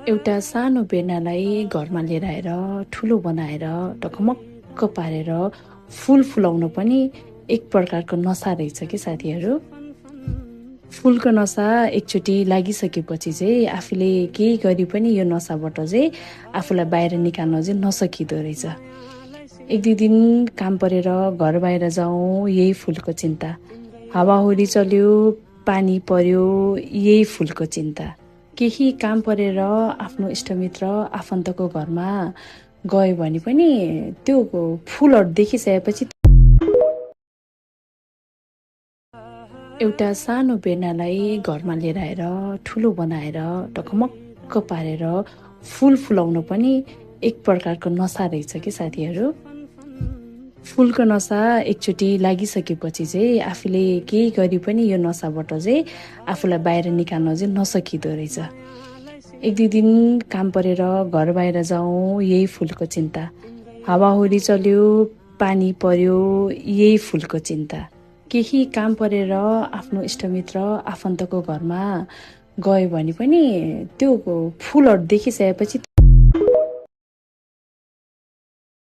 एउटा सानो बेर्नालाई घरमा लिएर आएर ठुलो बनाएर ढकमक्क पारेर फुल फुलाउन पनि एक प्रकारको नसा रहेछ कि साथीहरू। फुलको नसा एकचोटि लागिसकेपछि चाहिँ आफूले केही गरी पनि यो नसाबाट चाहिँ आफूलाई बाहिर निकाल्न चाहिँ नसकिँदो रहेछ। एक दुई दिन काम परेर घर बाहिर जाउँ यही फुलको चिन्ता, हावाहुरी चल्यो पानी पर्यो यही फुलको चिन्ता, केही काम परेर आफ्नो इष्टमित्र आफन्तको घरमा गयो भने पनि त्यो फुलहरू देखिसकेपछि एउटा सानो बेर्नालाई घरमा लिएर आएर ठुलो बनाएर ढकमक्क पारेर फुल फुलाउन पनि एक प्रकारको नसा रहेछ कि साथीहरू। फुलको नसा एकचोटि लागिसकेपछि चाहिँ आफूले केही गरी पनि यो नसाबाट चाहिँ आफूलाई बाहिर निकाल्न चाहिँ नसकिँदो रहेछ। एक दुई दिन काम परेर घर बाहिर जाउँ यही फुलको चिन्ता, हावाहुरी चल्यो पानी पर्यो यही फुलको चिन्ता, केही काम परेर आफ्नो इष्टमित्र आफन्तको घरमा गयो भने पनि त्यो फुलहरू देखिसकेपछि